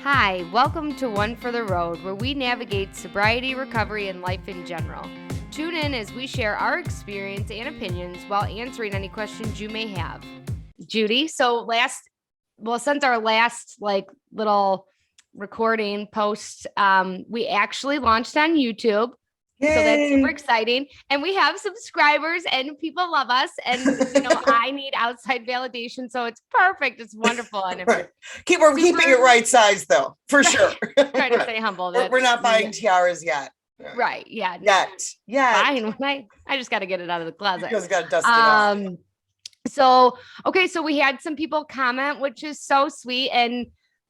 Hi, welcome to One for the Road, where we navigate sobriety, recovery, and life in general. Tune in as we share our experience and opinions while answering any questions you may have. Judy, since our last little recording post, we actually launched on YouTube. Yay. So that's super exciting. And we have subscribers and people love us. And, I need outside validation. So it's perfect. It's wonderful. And Right. We're keeping it right size though, for sure. Trying to stay humble. We're not buying tiaras yet. Right. Yeah. Yet. Fine. I just got to get it out of the closet. You just got to dust it off. So we had some people comment, which is so sweet. And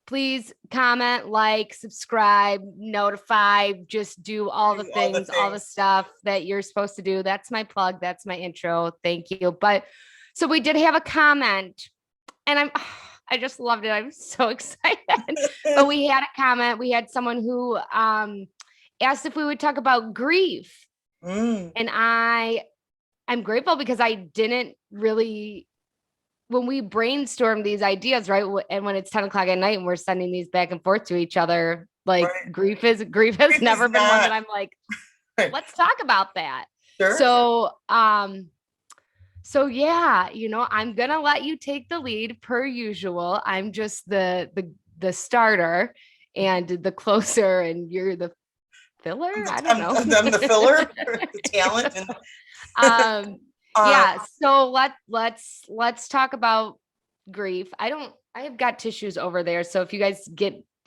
please comment, like, subscribe, notify, just do all the things, all the stuff that you're supposed to do. That's my plug. That's my intro. Thank you. But so we did have a comment and I just loved it. I'm so excited. But we had a comment. We had someone who asked if we would talk about grief. And I'm grateful because I didn't really, when we brainstorm these ideas, right? And when it's 10 o'clock at night and we're sending these back and forth to each other, like right. grief has never been one that I'm like, let's talk about that. Sure. So yeah, I'm going to let you take the lead per usual. I'm just the starter and the closer, and you're the filler. I don't know. I'm the filler, the talent. Yeah. So let's talk about grief. I have got tissues over there. So if you guys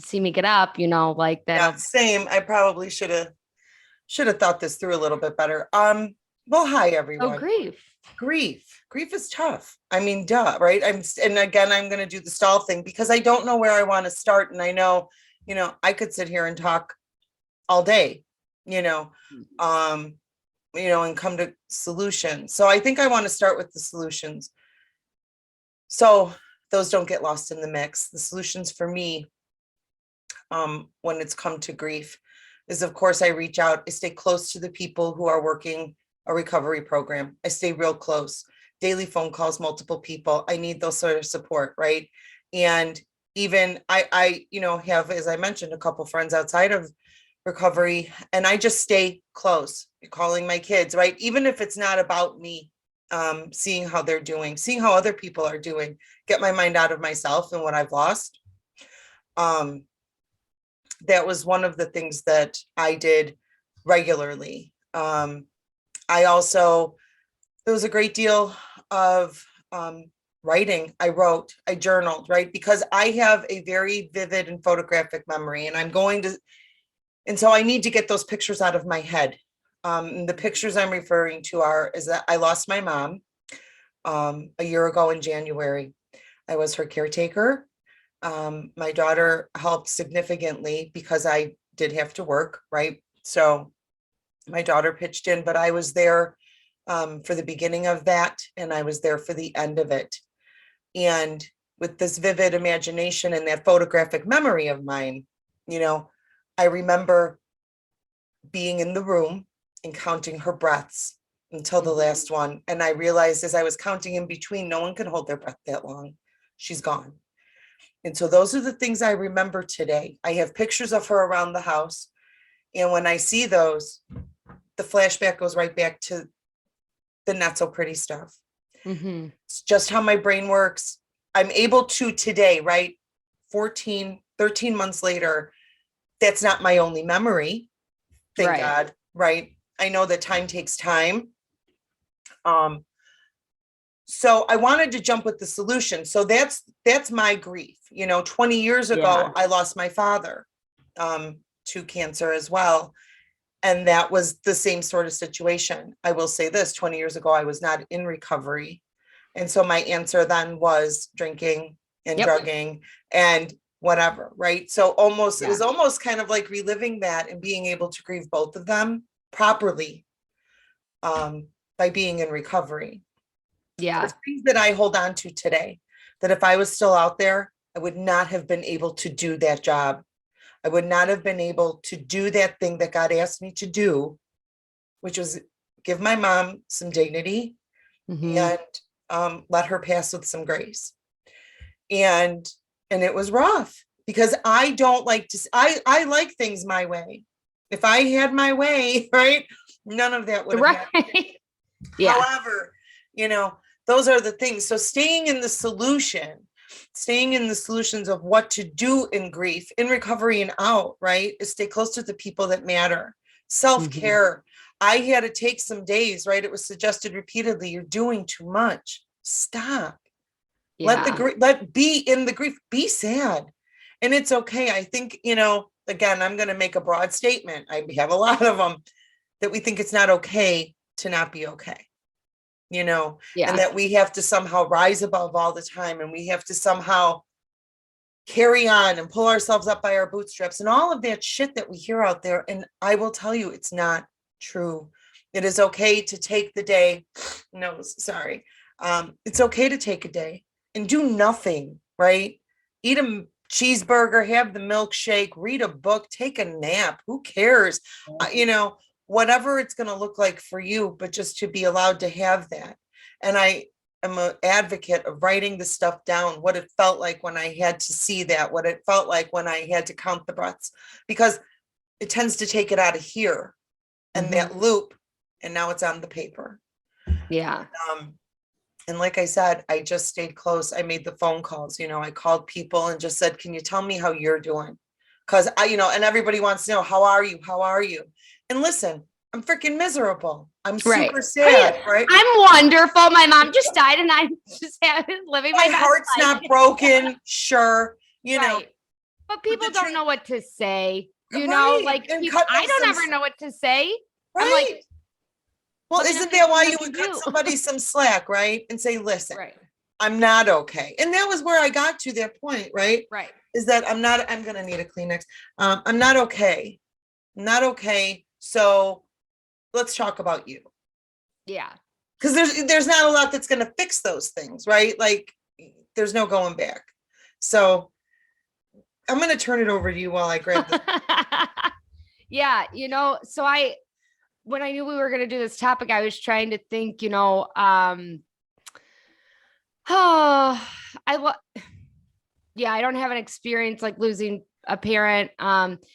see me get up, like that. Yeah, same. I probably should have thought this through a little bit better. Well, hi everyone. Oh, Grief is tough. I mean, duh, right? I'm going to do the stall thing because I don't know where I want to start. And I know, I could sit here and talk all day, and come to solutions. So I think I want to start with the solutions. So those don't get lost in the mix. The solutions for me, when it's come to grief, is of course I reach out. I stay close to the people who are working a recovery program. I stay real close. Daily phone calls, multiple people. I need those sort of support, right? And even I have, as I mentioned, a couple friends outside of recovery, and I just stay close, calling my kids, right? Even if it's not about me, seeing how they're doing, seeing how other people are doing, get my mind out of myself and what I've lost. That was one of the things that I did regularly. I also, there was a great deal of writing. I wrote, I journaled, right? Because I have a very vivid and photographic memory, and so I need to get those pictures out of my head. The pictures I'm referring to is that I lost my mom a year ago in January. I was her caretaker. My daughter helped significantly because I did have to work, right? So my daughter pitched in, but I was there for the beginning of that, and I was there for the end of it. And with this vivid imagination and that photographic memory of mine, I remember being in the room and counting her breaths until the last one. And I realized as I was counting in between, no one can hold their breath that long. She's gone. And so those are the things I remember today. I have pictures of her around the house. And when I see those, the flashback goes right back to the not so pretty stuff. Mm-hmm. It's just how my brain works. I'm able to today, right? 13 months later, that's not my only memory. Thank God, right? I know that time takes time. So I wanted to jump with the solution. So that's my grief. 20 years ago, I lost my father to cancer as well. And that was the same sort of situation. I will say this, 20 years ago, I was not in recovery. And so my answer then was drinking and drugging and whatever, right? So it was almost kind of like reliving that and being able to grieve both of them properly by being in recovery. Yeah. There's things that I hold on to today that if I was still out there, I would not have been able to do that job. I would not have been able to do that thing that God asked me to do, which was give my mom some dignity and let her pass with some grace. And it was rough. because I don't like to, I like things my way. If I had my way, right, none of that would have happened. Right. Yeah. However, you know, those are the things. So staying in the solutions of what to do in grief, in recovery and out, right, is stay close to the people that matter. Self-care. I had to take some days, right? It was suggested repeatedly, you're doing too much. Stop. Yeah. Let be in the grief, be sad. And it's okay. I think, you know, again, I'm going to make a broad statement. I have a lot of them that we think it's not okay to not be okay, you know, Yeah. and that we have to somehow rise above all the time. And we have to somehow carry on and pull ourselves up by our bootstraps and all of that shit that we hear out there. And I will tell you, it's not true. It is okay to take the day. No, sorry. It's okay to take a day and do nothing, right? Eat a cheeseburger, have the milkshake, read a book, take a nap. Who cares? You know, whatever it's going to look like for you, but just to be allowed to have that. And I am an advocate of writing the stuff down, what it felt like when I had to see that, what it felt like when I had to count the breaths, because it tends to take it out of here and that loop. And now it's on the paper. Yeah. And like I said, I just stayed close. I made the phone calls, you know, I called people and just said, can you tell me how you're doing? Because I, you know, and everybody wants to know, how are you? How are you? And listen, I'm freaking miserable. I'm super sad, right? I'm wonderful. My mom just died and I'm just living my heart's life. Not broken. Sure. You know, but people don't know what to say, you know, like people, I don't ever know what to say. Right. I'm like, well, isn't that why you would cut somebody some slack, right? And say, listen, I'm not okay. And that was where I got to that point, right? Right. Is that I'm going to need a Kleenex. I'm not okay. Not okay. So let's talk about you. Yeah. Because there's not a lot that's going to fix those things, right? Like there's no going back. So I'm going to turn it over to you while I grab this. Yeah. You know, so when I knew we were going to do this topic, I was trying to think, you know, I don't have an experience like losing a parent.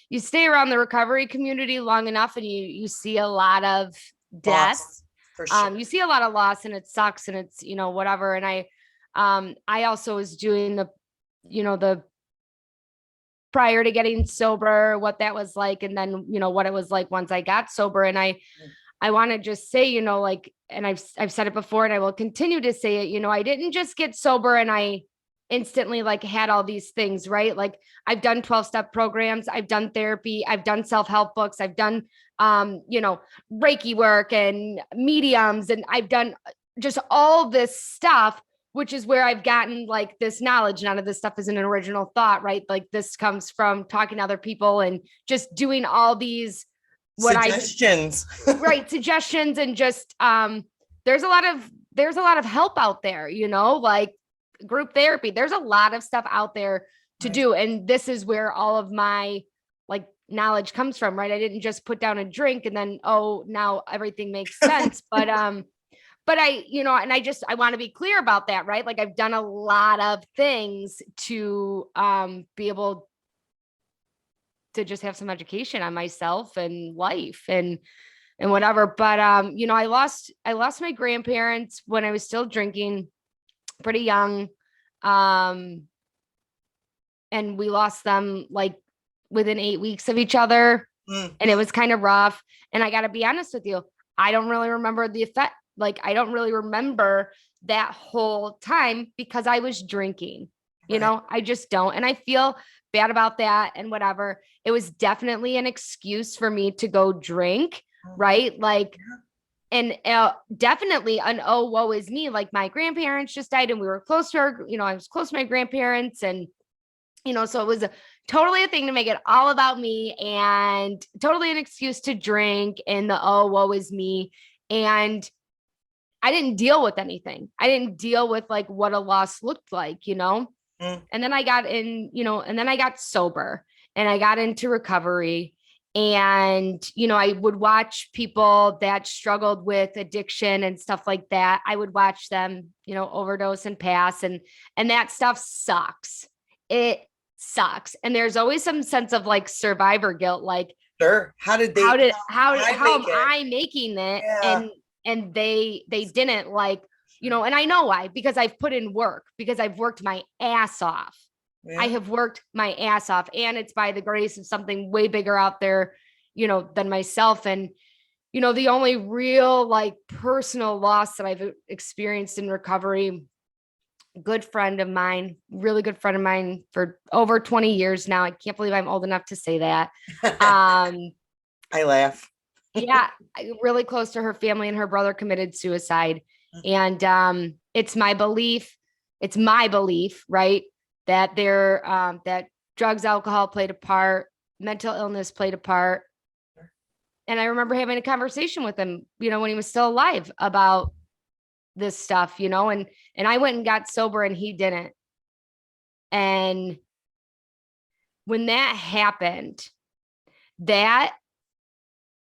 You stay around the recovery community long enough and you see a lot of death. For sure. You see a lot of loss and it sucks and it's, you know, whatever. And I also was doing the prior to getting sober, what that was like. And then, you know, what it was like once I got sober. And I want to just say, you know, like, and I've said it before and I will continue to say it, you know, I didn't just get sober and I instantly like had all these things, right? Like I've done 12-step programs, I've done therapy, I've done self-help books, I've done, you know, Reiki work and mediums, and I've done just all this stuff, which is where I've gotten like this knowledge. None of this stuff is an original thought, right? Like this comes from talking to other people and just doing all these suggestions. Suggestions. And just, there's a lot of help out there, you know, like group therapy. There's a lot of stuff out there to do. And this is where all of my like knowledge comes from, right? I didn't just put down a drink and then, oh, now everything makes sense. But I, you know, and I want to be clear about that, right? Like I've done a lot of things to be able to just have some education on myself and life and whatever. But you know, I lost my grandparents when I was still drinking, pretty young. And we lost them like within 8 weeks of each other. And it was kind of rough. And I got to be honest with you, I don't really remember the effect. Like, I don't really remember that whole time because I was drinking, you know, I just don't. And I feel bad about that and whatever. It was definitely an excuse for me to go drink, right? Like, and definitely an, oh, woe is me. Like my grandparents just died and we were close to our, you know, I was close to my grandparents and, you know, so it was totally a thing to make it all about me and totally an excuse to drink and the, oh, woe is me. And I didn't deal with anything. I didn't deal with like what a loss looked like, you know? And then I got in, you know, and then I got sober and I got into recovery. And, you know, I would watch people that struggled with addiction and stuff like that. I would watch them, you know, overdose and pass, and that stuff sucks. It sucks. And there's always some sense of like survivor guilt, like Sure. How did they, how I am make it? I making it? Yeah. And they didn't, like, you know, and I know why, because I've put in work, because I've worked my ass off. Yeah. I have worked my ass off, and it's by the grace of something way bigger out there, you know, than myself. And, you know, the only real like personal loss that I've experienced in recovery, good friend of mine, really good friend of mine for over 20 years now. I can't believe I'm old enough to say that. I laugh. Yeah, really close to her family, and her brother committed suicide. And it's my belief, right, that that drugs, alcohol played a part, mental illness played a part. And I remember having a conversation with him, you know, when he was still alive about this stuff, you know, and I went and got sober and he didn't. And when that happened, that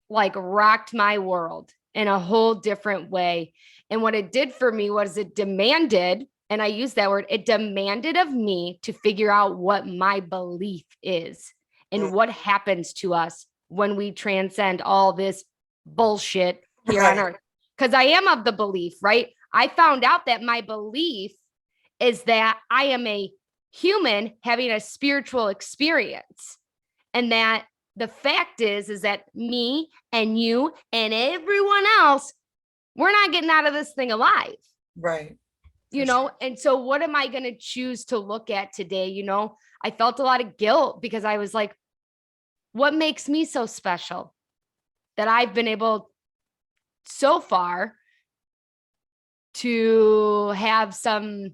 like rocked my world in a whole different way. And what it did for me was it demanded, and I use that word, it demanded of me to figure out what my belief is and what happens to us when we transcend all this bullshit here on earth. Because I am of the belief, right? I found out that my belief is that I am a human having a spiritual experience, and that the fact is that me and you and everyone else, we're not getting out of this thing alive. Right. You know, and so what am I going to choose to look at today? You know, I felt a lot of guilt because I was like, what makes me so special that I've been able so far to have some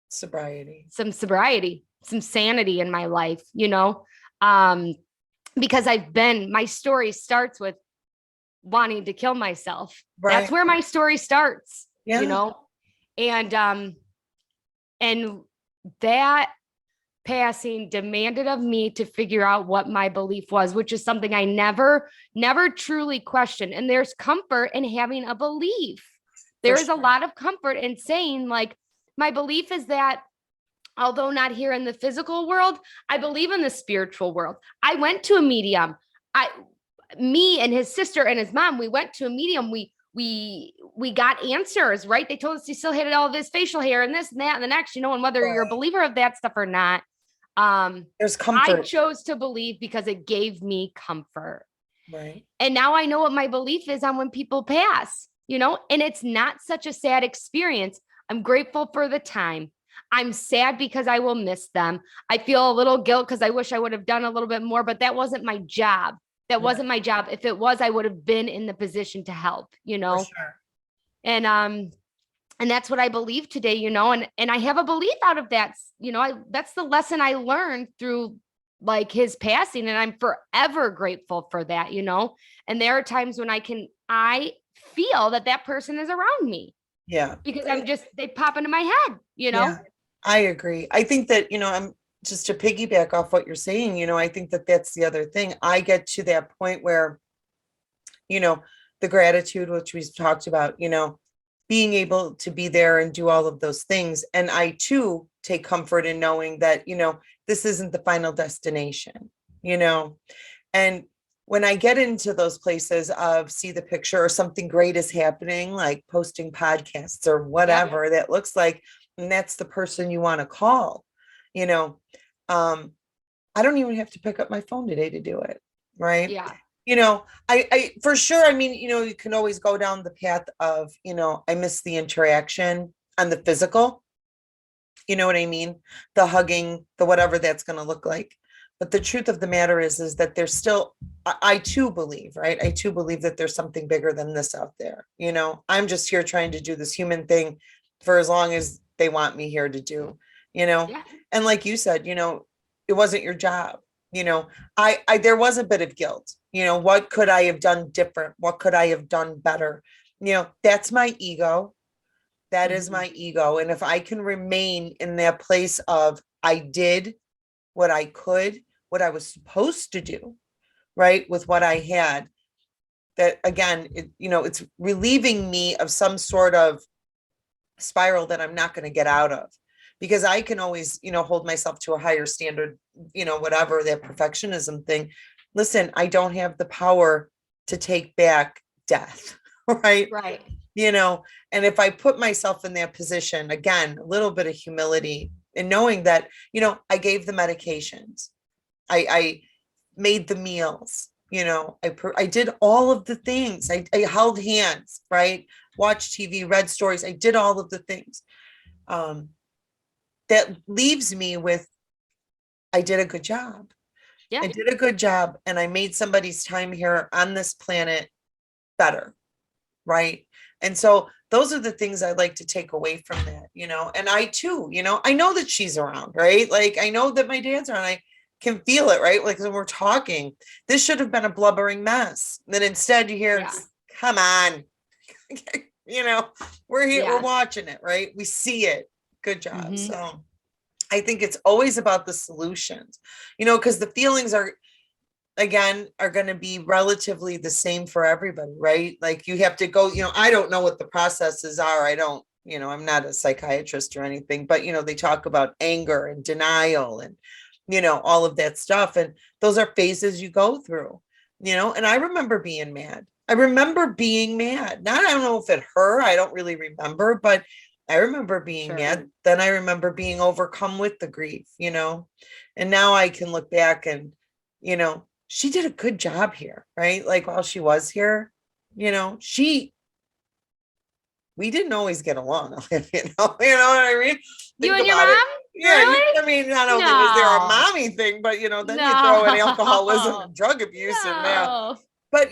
sobriety, some sanity in my life, you know? Because my story starts with wanting to kill myself. Right. That's where my story starts, you know? And that passing demanded of me to figure out what my belief was, which is something I never truly questioned. And there's comfort in having a belief. There is a lot of comfort in saying, like, my belief is that although not here in the physical world, I believe in the spiritual world. I went to a medium. Me and his sister and his mom, we went to a medium. We got answers, right? They told us he still had all of his facial hair and this and that and the next, you know, and whether you're a believer of that stuff or not, there's comfort. I chose to believe because it gave me comfort. Right. And now I know what my belief is on when people pass, you know, and it's not such a sad experience. I'm grateful for the time. I'm sad because I will miss them. I feel a little guilt because I wish I would have done a little bit more, but that wasn't my job. That wasn't my job. If it was, I would have been in the position to help, you know? For sure. And that's what I believe today, you know, and I have a belief out of that, you know, that's the lesson I learned through like his passing. And I'm forever grateful for that, you know? And there are times when I feel that person is around me. Yeah. Because they pop into my head, you know? Yeah, I agree. I think that, you know, I'm just to piggyback off what you're saying, you know, I think that that's the other thing. I get to that point where, you know, the gratitude, which we've talked about, you know, being able to be there and do all of those things. And I too take comfort in knowing that, you know, this isn't the final destination, you know, and when I get into those places of see the picture or something great is happening, like posting podcasts or whatever that looks like, and that's the person you want to call, you know, I don't even have to pick up my phone today to do it. Right. Yeah. You know, I for sure. I mean, you know, you can always go down the path of, you know, I miss the interaction on the physical, you know what I mean? The hugging, the whatever that's going to look like. But the truth of the matter is that there's still, I too believe, right? I too believe that there's something bigger than this out there. You know, I'm just here trying to do this human thing for as long as they want me here to do, you know? Yeah. And like you said, you know, it wasn't your job. You know, there was a bit of guilt, you know, what could I have done different? What could I have done better? You know, that's my ego. That is my ego. And if I can remain in that place of, I did what I could, what I was supposed to do, right, with what I had, that again, you know, it's relieving me of some sort of spiral that I'm not going to get out of, because I can always, hold myself to a higher standard, whatever that perfectionism thing. Listen, I don't have the power to take back death, right? Right. And if I put myself in that position, again, a little bit of humility and knowing that, I gave the medications, I made the meals, I did all of the things. I held hands, right? Watched TV, read stories. I did all of the things. That leaves me with, I did a good job. Yeah. I did a good job, and I made somebody's time here on this planet better. Right. And so those are the things I like to take away from that, and I too, I know that she's around, right? Like, I know that my dad's around. I can feel it, right? Like, when we're talking, this should have been a blubbering mess. And then instead you hear, come on, we're here, we're watching it, right? We see it. Good job. So I think it's always about the solutions, because the feelings are going to be relatively the same for everybody, right? Like, you have to go, I don't know what the processes are. I don't, I'm not a psychiatrist or anything, but, they talk about anger and denial and, all of that stuff. And those are phases you go through, and I remember being mad. Now, I don't know if it hurt. I don't really remember, but I remember being mad. Then I remember being overcome with the grief, and now I can look back and, she did a good job here, right? Like, while she was here, we didn't always get along, you know what I mean? You and your mom? Yeah, really? I mean, I don't think it was there a mommy thing, but then you throw in alcoholism and drug abuse in there. But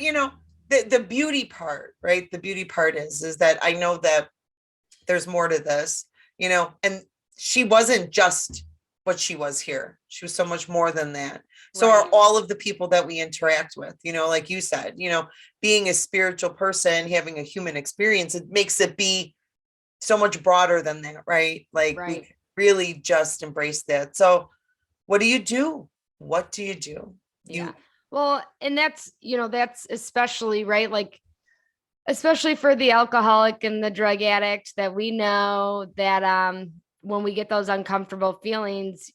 the beauty part, right? The beauty part is that I know that there's more to this, and she wasn't just what she was here. She was so much more than that. So are all of the people that we interact with, like you said, being a spiritual person, having a human experience, it makes it be so much broader than that, right? Like, we really just embrace that. So what do you do? What do you do? Well, and that's especially, right? Like, especially for the alcoholic and the drug addict, that we know that when we get those uncomfortable feelings,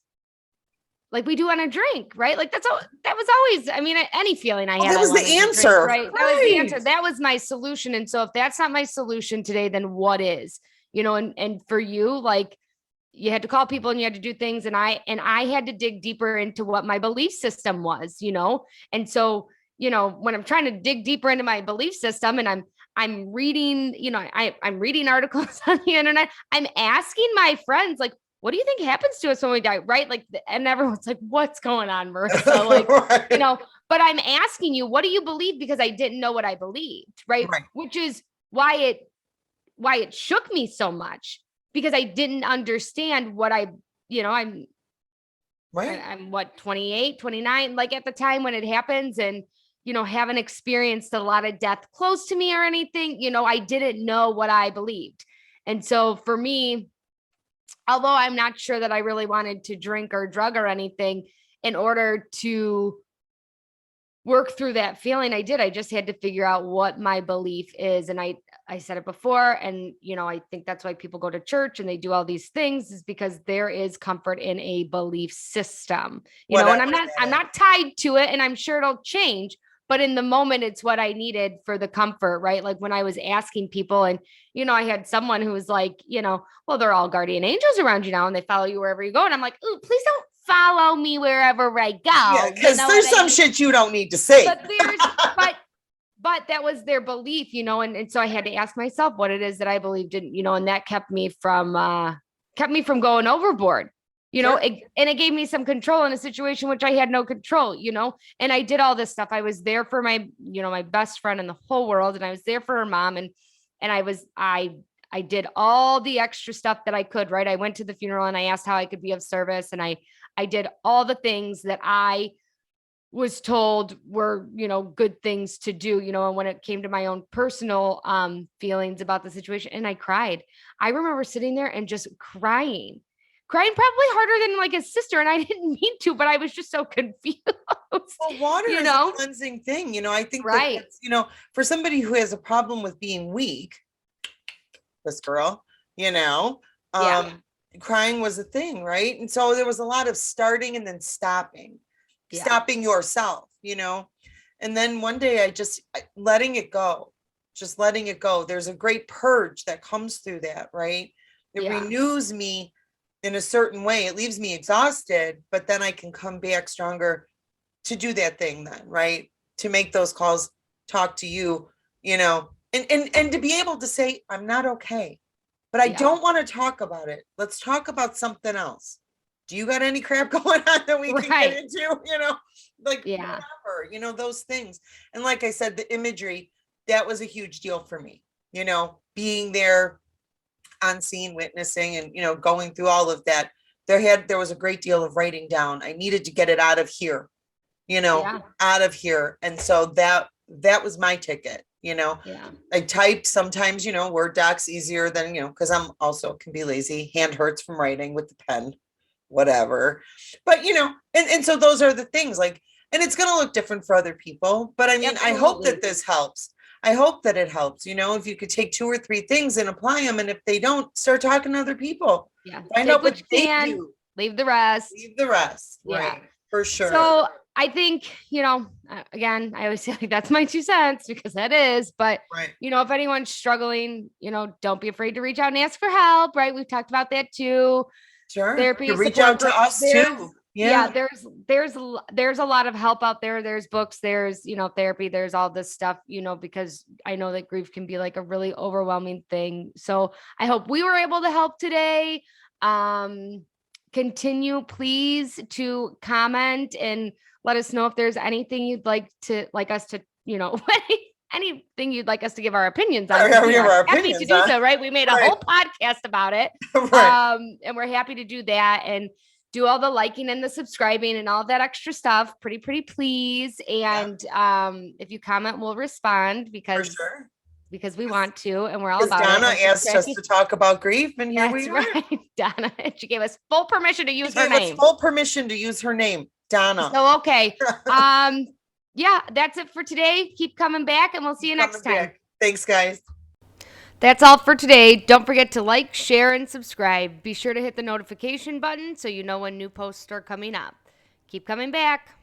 like we do on a drink, right? Like, that was always, I mean, any feeling I had. That was the answer, right? That was the answer. That was my solution. And so if that's not my solution today, then what is, and for you, like, you had to call people and you had to do things. And I had to dig deeper into what my belief system was, and so, when I'm trying to dig deeper into my belief system and I'm reading, I'm reading articles on the internet, I'm asking my friends, like, what do you think happens to us when we die? Right. Like, and everyone's like, what's going on, Marissa? Like, but I'm asking you, what do you believe? Because I didn't know what I believed. Right. Which is why it shook me so much, because I didn't understand what I'm what, 28, 29, like at the time when it happens, and, haven't experienced a lot of death close to me or anything, I didn't know what I believed. And so for me, although I'm not sure that I really wanted to drink or drug or anything, in order to work through that feeling, I just had to figure out what my belief is. And I said it before, and, I think that's why people go to church and they do all these things, is because there is comfort in a belief system, and I'm not tied to it, and I'm sure it'll change. But in the moment, it's what I needed for the comfort, right? Like, when I was asking people, and, I had someone who was like, well, they're all guardian angels around you now and they follow you wherever you go. And I'm like, ooh, please don't follow me wherever I go. Yeah, because there's some shit you don't need to say. But that was their belief, and so I had to ask myself what it is that I believed in, and that kept me from going overboard. And it gave me some control in a situation which I had no control, and I did all this stuff. I was there for my, my best friend in the whole world. And I was there for her mom. And I did all the extra stuff that I could, right? I went to the funeral and I asked how I could be of service. And I did all the things that I was told were, good things to do, and when it came to my own personal feelings about the situation, and I cried. I remember sitting there and just crying probably harder than like a sister. And I didn't mean to, but I was just so confused. Well, water is a cleansing thing. I think that, for somebody who has a problem with being weak, this girl, crying was a thing, right? And so there was a lot of starting and then stopping, Yeah. stopping yourself, And then one day letting it go, just letting it go. There's a great purge that comes through that, right? It Yeah. renews me in a certain way. It leaves me exhausted, but then I can come back stronger to do that thing then, right? To make those calls, talk to you, and to be able to say, I'm not okay, but I Yeah. don't want to talk about it. Let's talk about something else. Do you got any crap going on that we can Right. get into, like Yeah. whatever, those things. And like I said, the imagery, that was a huge deal for me, being there on scene, witnessing and, going through all of that. There was a great deal of writing down. I needed to get it out of here, Yeah. out of here. And so that was my ticket, Yeah. I typed sometimes, Word docs easier than, because I'm also can be lazy. Hand hurts from writing with the pen, whatever. But, and so those are the things like, and it's going to look different for other people. But I mean, I hope that this helps. I hope that it helps, if you could take 2 or 3 things and apply them. And if they don't, start talking to other people. Yeah. Find Take out what you they can, do. leave the rest. Leave the rest. Yeah. Right. For sure. So I think, again, I always say like that's my 2 cents because that is, but right. If anyone's struggling, don't be afraid to reach out and ask for help, right? We've talked about that too. Sure. Therapy, you reach out to us too. Yeah, there's a lot of help out there. There's books, there's, therapy, there's all this stuff, because I know that grief can be like a really overwhelming thing. So I hope we were able to help today. Continue please to comment and let us know if there's anything you'd like us to, anything you'd like us to give our opinions on. We are happy to do so, right? We made a whole podcast about it. Right. And we're happy to do that and do all the liking and the subscribing and all that extra stuff. Pretty please. And if you comment, we'll respond because we want to, and we're all about Donna it. asked us to talk about grief, and here we are. Right, Donna. She gave us full permission to use her name. Full permission to use her name, Donna. So okay. Yeah, that's it for today. Keep coming back, and we'll see you next time. Thanks, guys. That's all for today. Don't forget to like, share, and subscribe. Be sure to hit the notification button so you know when new posts are coming up. Keep coming back.